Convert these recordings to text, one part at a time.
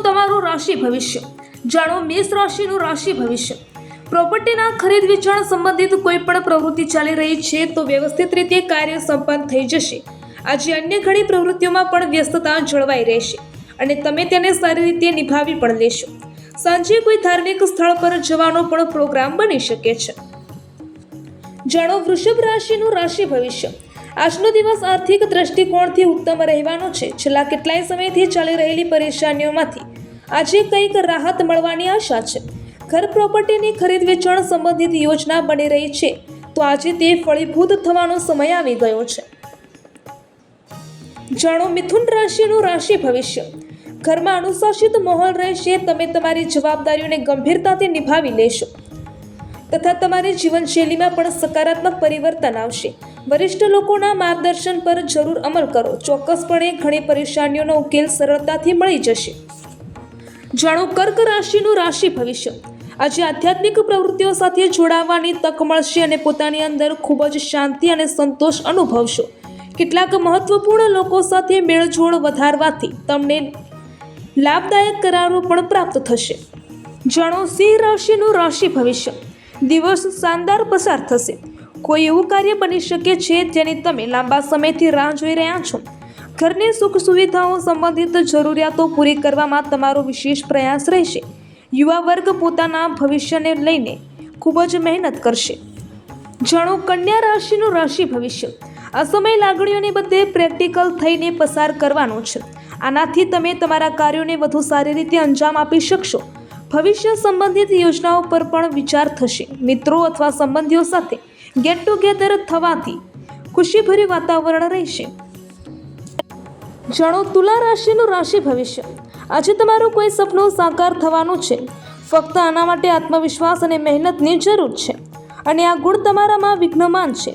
તમારું રાશિ ભવિષ્ય. જાણો મેષ રાશિનું રાશિ ભવિષ્ય. પ્રોપર્ટીના ખરીદ વેચાણ સંબંધિત કોઈ પણ પ્રવૃત્તિ ચાલી રહી છે તો વ્યવસ્થિત રીતે કાર્ય સંપન્ન થઈ જશે. આજે અન્ય ઘણી પ્રવૃત્તિઓમાં પણ વ્યસ્તતા જળવાઈ રહેશે અને તમે તેને સારી રીતે નિભાવી પણ લેશો. સાંજે કોઈ ધાર્મિક સ્થળ પર જવાનો પણ પ્રોગ્રામ બની શકે છે. જાણો વૃષભ રાશિનું રાશિ ભવિષ્ય. આજનો દિવસ આર્થિક દ્રષ્ટિકોણથી ઉત્તમ રહેવાનો છે. છેલ્લા કેટલાય સમયથી ચાલી રહેલી પરેશાનીઓમાંથી આજે કંઈક રાહત મળવાની આશા છે. ઘર પ્રોપર્ટીની ખરીદ વેચાણ સંબંધિત યોજના બની રહી છે તો આજે તે ફળીભૂત થવાનો સમય આવી ગયો છે. જાણો મિથુન રાશિનું રાશિ ભવિષ્ય. ઘરમાં અનુશાસિત માહોલ રહેશે. તમે તમારી જવાબદારીઓને ગંભીરતાથી નિભાવી લેશો તથા તમારી જીવનશૈલીમાં પણ સકારાત્મક પરિવર્તન આવશે. વરિષ્ઠ લોકોના માર્ગદર્શન પર જરૂર અમલ કરો. ચોક્કસપણે ઘણી પરેશાનીઓનો ઉકેલ સરળતાથી મળી જશે. જાણો કર્ક રાશિનું રાશિ ભવિષ્ય. આજે આધ્યાત્મિક પ્રવૃત્તિઓ સાથે જોડાવાની તક મળશે અને પોતાની અંદર ખૂબ જ શાંતિ અને સંતોષ અનુભવશો. કેટલાક મહત્વપૂર્ણ લોકો સાથે મેળજોડ વધારવાથી તમને લાભદાયક કરારો પણ પ્રાપ્ત થશે. જાણો સિંહ રાશિનું રાશિ ભવિષ્ય. દિવસ શાનદાર પસાર થશે. કોઈ એવું કાર્ય બની શકે છે જેની તમે લાંબા સમયથી રાહ જોઈ રહ્યા છો. ઘરની સુખ સુવિધાઓ સંબંધિત જરૂરિયાતો પૂરી કરવામાં તમારો વિશેષ પ્રયાસ રહેશે. યુવા વર્ગ પોતાના ભવિષ્યને લઈને ખૂબ જ મહેનત કરશે. જાણો કન્યા રાશિનું રાશિ ભવિષ્ય. આ સમય લાગણીઓને બદલે પ્રેક્ટિકલ થઈને પસાર કરવાનો છે. આનાથી તમે તમારા કાર્યોને વધુ સારી રીતે અંજામ આપી શકશો. ભવિષ્ય સંબંધિત યોજનાઓ પર પણ વિચાર થશે. મિત્રો અથવા સંબંધીઓ સાથે ગેટ ટુગેધર થવાથી ખુશીભર્યું વાતાવરણ રહેશે. જાણો તુલા રાશિનું રાશિ ભવિષ્ય. આજે તમારું કોઈ સપનું સાકાર થવાનું છે. ફક્ત આના માટે આત્મવિશ્વાસ અને મહેનતની જરૂર છે અને આ ગુણ તમારામાં વિઘ્નમાન છે.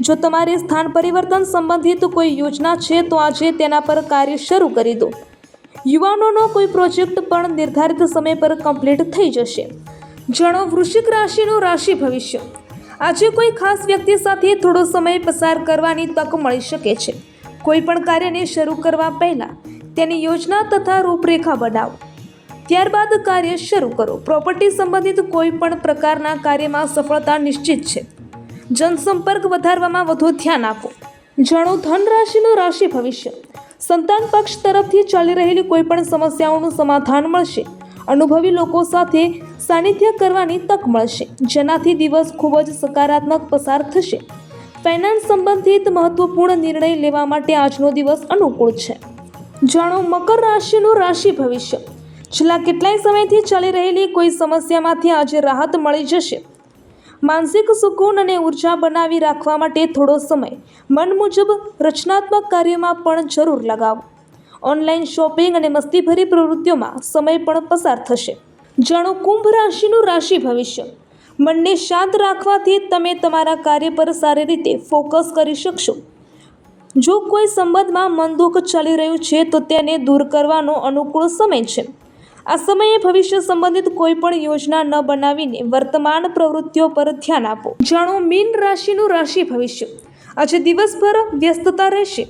જો તમારે સ્થાન પરિવર્તન સંબંધિત કોઈ યોજના છે તો આજે તેના પર કાર્ય શરૂ કરી દો. યુવાનોનો કોઈ પ્રોજેક્ટ પણ નિર્ધારિત સમય પર કમ્પ્લીટ થઈ જશે. જાણો વૃશ્ચિક રાશિનું રાશિ ભવિષ્ય. આજે કોઈ ખાસ વ્યક્તિ સાથે થોડો સમય પસાર કરવાની તક મળી શકે છે. કોઈ પણ કાર્યને શરૂ કરવા પહેલાં તેની યોજના તથા રૂપરેખા બનાવો. ત્યારબાદ કાર્ય શરૂ કરો. પ્રોપર્ટી સંબંધિત કોઈ પણ પ્રકારના કાર્યમાં સફળતા નિશ્ચિત છે. જનસંપર્ક વધારવામાં વધુ ધ્યાન આપો. જાણો ધન રાશિનું રાશિ ભવિષ્ય. સંતાન પક્ષ તરફથી ચાલી રહેલી કોઈ પણ સમસ્યાઓનું સમાધાન મળશે. અનુભવી લોકો સાથે સાનિધ્ય કરવાની તક મળશે જેનાથી દિવસ ખૂબ જ સકારાત્મક પસાર થશે. ફાઇનાન્સ સંબંધિત મહત્વપૂર્ણ નિર્ણય લેવા માટે આજનો દિવસ અનુકૂળ છે. જાણો મકર રાશિનું રાશિ ભવિષ્ય. છેલ્લા કેટલાય સમયથી ચાલી રહેલી કોઈ સમસ્યામાંથી આજે રાહત મળી જશે. માનસિક સુકૂન અને ઉર્જા બનાવી રાખવા માટે થોડો સમય મન મુજબ રચનાત્મક કાર્યમાં પણ જરૂર લગાવો. ઓનલાઈન શોપિંગ અને મસ્તીભરી પ્રવૃત્તિઓમાં સમય પણ પસાર થશે. જાણો કુંભ રાશિનું રાશિ ભવિષ્ય. મનને શાંત રાખવાથી તમે તમારા કાર્ય પર સારી રીતે ફોકસ કરી શકશો. જો કોઈ સંબંધમાં મન દુઃખ ચાલી રહ્યું છે તો તેને દૂર કરવાનો અનુકૂળ સમય છે. આ સમયે ભવિષ્ય સંબંધિત કોઈ પણ યોજના ન બનાવીને વર્તમાન પ્રવૃત્તિઓ પર ધ્યાન આપો. જાણો મીન રાશિનું રાશિ ભવિષ્ય. આજે દિવસભર વ્યસ્તતા રહેશે.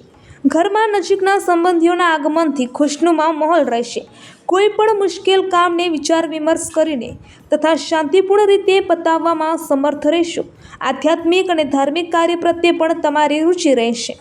ઘરમાં નજીકના સંબંધીઓના આગમનથી ખુશનુમા માહોલ રહેશે. કોઈ પણ મુશ્કેલ કામને વિચાર વિમર્શ કરીને તથા શાંતિપૂર્ણ રીતે પતાવવામાં સમર્થ રહેશો. આધ્યાત્મિક અને ધાર્મિક કાર્ય પ્રત્યે પણ તમારી રુચિ રહેશે.